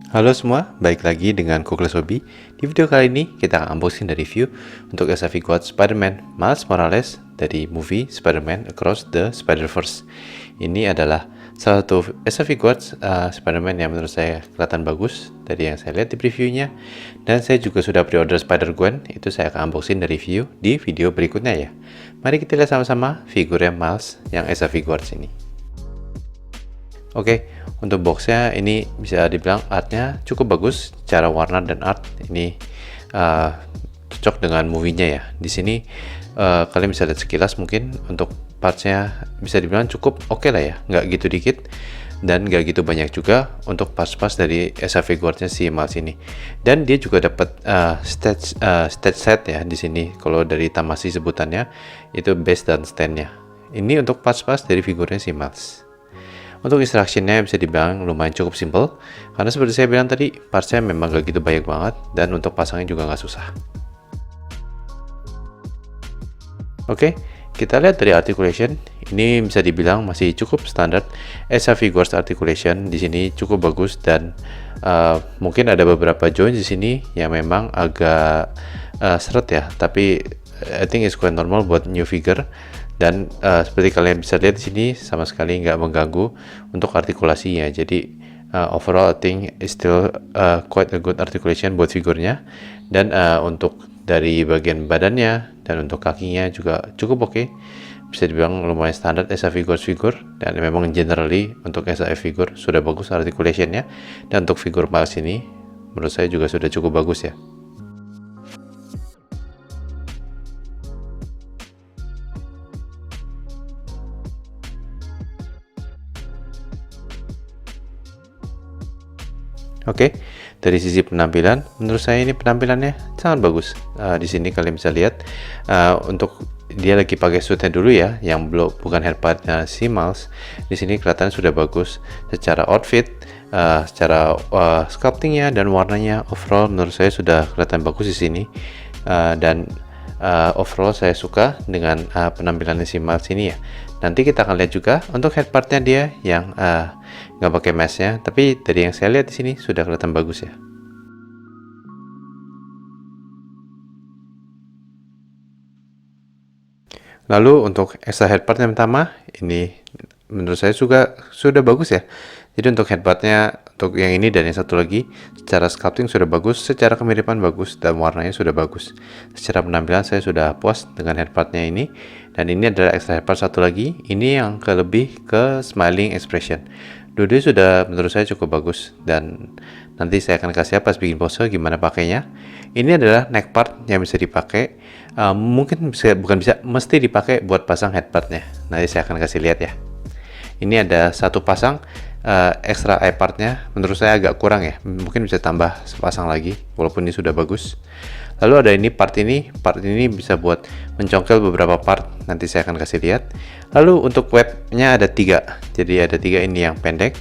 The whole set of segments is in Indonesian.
Halo semua, balik lagi dengan Kukles Hobby. Di video kali ini kita akan unboxing dan review untuk SA Figuarts Spider-Man Miles Morales dari movie Spider-Man Across the Spider-Verse. Ini adalah salah satu SA Figuarts Spider-Man yang menurut saya kelihatan bagus dari yang saya lihat di previewnya. Dan saya juga sudah pre-order Spider-Gwen, itu saya akan unboxing dan review di video berikutnya ya. Mari kita lihat sama-sama figurnya Miles yang SA Figuarts ini. Oke, untuk boxnya ini bisa dibilang artnya cukup bagus, cara warna dan art ini cocok dengan movie-nya ya. Di sini kalian bisa lihat sekilas, mungkin untuk partsnya bisa dibilang cukup oke lah ya, nggak gitu dikit dan nggak gitu banyak juga untuk parts-parts dari SA Figuarts-nya si Miles ini. Dan dia juga dapat stage set ya di sini. Kalau dari Tamashii sebutannya itu base dan stand-nya. Ini untuk parts-parts dari figurnya si Miles. Untuk instruction-nya bisa dibilang lumayan cukup simple, karena seperti saya bilang tadi, parts-nya memang gak gitu banyak banget, dan untuk pasangnya juga gak susah. Oke, kita lihat dari articulation. Ini bisa dibilang masih cukup standar. SA Figuarts articulation di sini cukup bagus, dan mungkin ada beberapa joint di sini yang memang agak seret ya, tapi I think it's quite normal buat new figure. Dan seperti kalian bisa lihat di sini sama sekali nggak mengganggu untuk artikulasinya. Jadi overall I think it's still quite a good articulation buat figurnya. Dan untuk dari bagian badannya dan untuk kakinya juga cukup oke. Bisa dibilang lumayan standar SA Figuarts figur, dan memang generally untuk SA figur sudah bagus articulationnya. Dan untuk figur Miles ini menurut saya juga sudah cukup bagus ya. Oke, dari sisi penampilan, menurut saya ini penampilannya sangat bagus. Di sini kalian bisa lihat untuk dia lagi pakai suitnya dulu ya, yang bukan headpartnya si Miles. Di sini kelihatan sudah bagus secara outfit, secara sculptingnya dan warnanya. Overall menurut saya sudah kelihatan bagus di sini, dan overall saya suka dengan penampilan si Miles ini ya. Nanti kita akan lihat juga untuk headpartnya dia yang nggak pakai meshnya, tapi dari yang saya lihat di sini sudah kelihatan bagus ya. Lalu untuk extra headpart yang pertama ini menurut saya juga sudah bagus ya. Jadi untuk headpartnya untuk yang ini dan yang satu lagi secara sculpting sudah bagus, secara kemiripan bagus, dan warnanya sudah bagus. Secara penampilan saya sudah puas dengan headpartnya ini. Dan ini adalah extra headpart satu lagi, ini yang lebih ke smiling expression. Dua-duanya sudah menurut saya cukup bagus, dan nanti saya akan kasih pas bikin pose gimana pakainya. Ini adalah neck part yang bisa dipakai, mungkin mesti dipakai buat pasang headpartnya. Nanti saya akan kasih lihat ya. Ini ada satu pasang extra eye partnya, menurut saya agak kurang ya, mungkin bisa tambah sepasang lagi walaupun ini sudah bagus. Lalu ada ini part ini bisa buat mencongkel beberapa part, nanti saya akan kasih lihat. Lalu untuk webnya ada 3, jadi ada 3 ini yang pendek,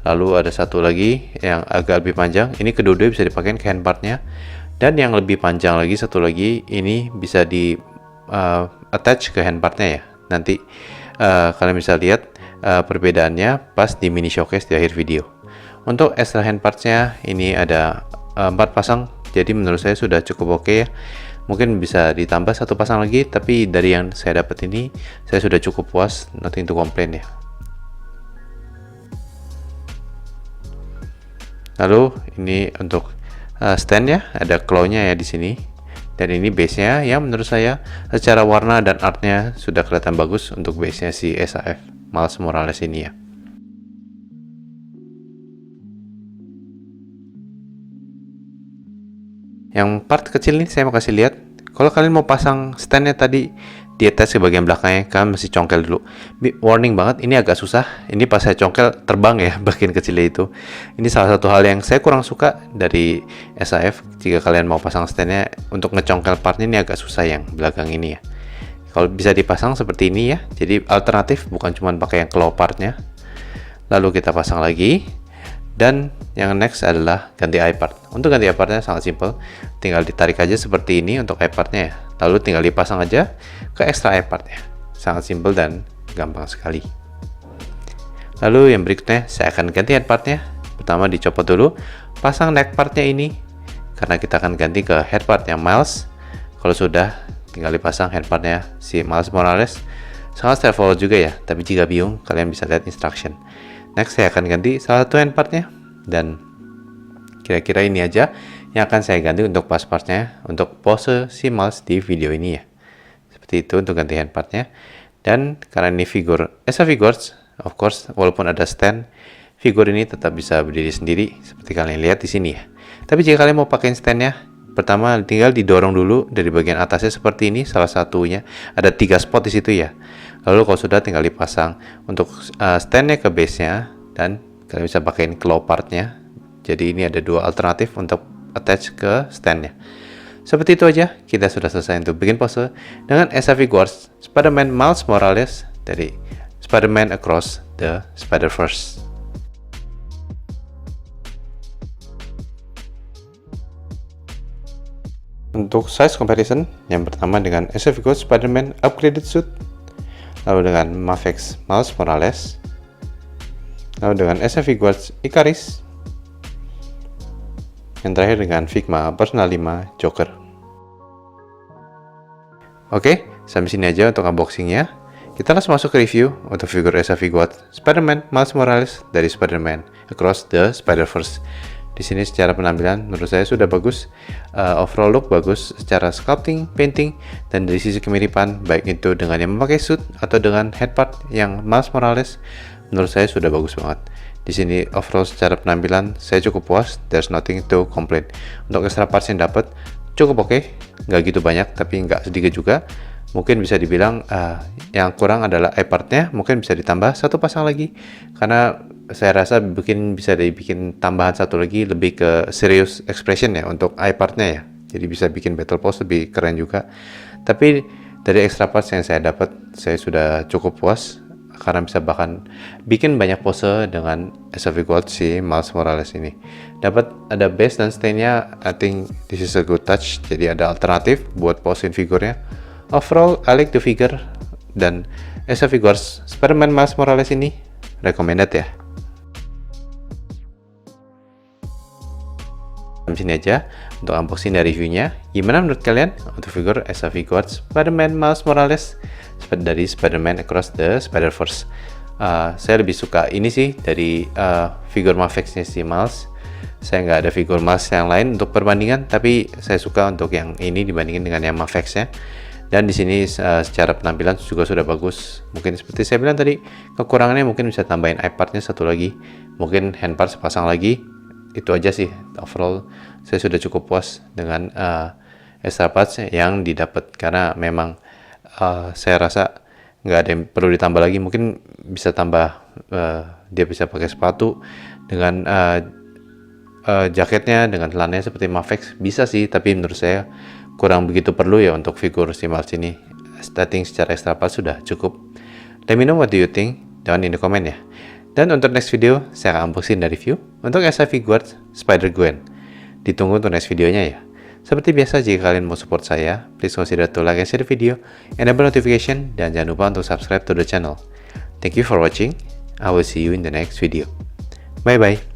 lalu ada satu lagi yang agak lebih panjang, ini kedua-dua bisa dipakai ke hand partnya. Dan yang lebih panjang lagi satu lagi ini bisa di attach ke hand partnya ya. Nanti kalian bisa lihat perbedaannya pas di mini showcase di akhir video. Untuk extra hand partsnya ini ada 4 pasang, jadi menurut saya sudah cukup oke ya. Mungkin bisa ditambah satu pasang lagi, tapi dari yang saya dapat ini saya sudah cukup puas, nothing to complain ya. Lalu ini untuk stand-nya ada claw-nya ya di sini. Dan ini base-nya yang menurut saya secara warna dan art-nya sudah kelihatan bagus untuk base-nya si SAF Miles Morales ini ya. Yang part kecil ini saya mau kasih lihat. Kalau kalian mau pasang stand-nya tadi di atas ke bagian belakangnya, kalian mesti congkel dulu. Warning banget, ini agak susah. Ini pas saya congkel terbang ya bagian kecilnya itu. Ini salah satu hal yang saya kurang suka dari SAF. Jika kalian mau pasang stand-nya, untuk ngecongkel partnya ini agak susah yang belakang ini ya. Kalau bisa dipasang seperti ini ya, jadi alternatif bukan cuma pakai yang claw partnya. Lalu kita pasang lagi. Dan yang next adalah ganti eye part. Untuk ganti eye partnya sangat simple, tinggal ditarik aja seperti ini untuk eye partnya ya. Lalu tinggal dipasang aja ke extra eye partnya. Sangat simple dan gampang sekali. Lalu yang berikutnya saya akan ganti head partnya. Pertama dicopot dulu pasang neck partnya ini, karena kita akan ganti ke head part yang Miles. Kalau sudah, tinggal dipasang head partnya si Miles Morales. Sangat straightforward juga ya, tapi jika bingung, kalian bisa lihat instruction. Next, saya akan ganti salah satu hand partnya, dan kira-kira ini aja yang akan saya ganti untuk pas partnya, untuk pose si Miles di video ini ya. Seperti itu untuk ganti hand partnya. Dan karena ini figur Esa Figures, of course, walaupun ada stand, figur ini tetap bisa berdiri sendiri seperti kalian lihat di sini ya. Tapi jika kalian mau pakai standnya, pertama tinggal didorong dulu dari bagian atasnya seperti ini, salah satunya ada 3 spot di situ ya. Lalu kalau sudah tinggal dipasang untuk standnya ke base-nya, dan kalian bisa pakai claw partnya. Jadi ini ada 2 alternatif untuk attach ke standnya. Seperti itu aja, kita sudah selesai untuk bikin pose dengan Esa Figures Spider-Man Miles Morales dari Spider-Man Across the Spider-Verse. Untuk size comparison, yang pertama dengan Esa Figures Spider-Man Upgraded Suit, lalu dengan Mafex Miles Morales, lalu dengan Esa Figures Icaris, yang terakhir dengan Figma Personal 5 Joker. Oke, sampai sini aja untuk unboxingnya. Kita langsung masuk ke review untuk figur Esa Figures Spider-Man Miles Morales dari Spider-Man Across the Spider-Verse. Di sini secara penampilan menurut saya sudah bagus, overall look bagus secara sculpting, painting, dan dari sisi kemiripan baik itu dengan yang memakai suit atau dengan head part yang Miles Morales, menurut saya sudah bagus banget. Di sini overall secara penampilan saya cukup puas, there's nothing to complain. Untuk extra parts yang dapat cukup oke, nggak gitu banyak tapi nggak sedikit juga. Mungkin bisa dibilang yang kurang adalah eye partnya, mungkin bisa ditambah satu pasang lagi, karena saya rasa bisa dibikin tambahan satu lagi lebih ke serious expression ya untuk eye partnya ya. Jadi bisa bikin battle pose lebih keren juga. Tapi dari extra parts yang saya dapat, saya sudah cukup puas karena bisa bahkan bikin banyak pose dengan Esa Figures si Miles Morales ini. Dapat ada base dan stand-nya, I think this is a good touch. Jadi ada alternatif buat posein figurnya. Overall, I like the figure, dan Esa Figures Spider-Man Miles Morales ini recommended ya. Sampai sini aja untuk unboxing dan reviewnya. Gimana menurut kalian untuk figur Esa Figures Spider-Man Miles Morales dari Spider-Man Across the Spider-Verse? Saya lebih suka ini sih dari figur Mafex-nya si Miles. Saya nggak ada figur Miles yang lain untuk perbandingan, tapi saya suka untuk yang ini dibandingin dengan yang Mafex-nya. Dan di sini secara penampilan juga sudah bagus. Mungkin seperti saya bilang tadi, kekurangannya mungkin bisa tambahin eye part-nya satu lagi, mungkin hand part sepasang lagi. Itu aja sih. Overall saya sudah cukup puas dengan extra parts yang didapat, karena memang saya rasa nggak ada yang perlu ditambah lagi. Mungkin bisa tambah dia bisa pakai sepatu dengan jaketnya, dengan celananya seperti Mafex bisa sih, tapi menurut saya kurang begitu perlu ya untuk figur si Miles ini. Starting secara extra parts sudah cukup. Let me know what do you think down in the comment ya. Dan untuk next video, saya akan unboxing dan review untuk Esa Figures Spider-Gwen. Ditunggu untuk next videonya ya. Seperti biasa, jika kalian mau support saya, please consider to like and share the video, enable notification, dan jangan lupa untuk subscribe to the channel. Thank you for watching. I will see you in the next video. Bye bye.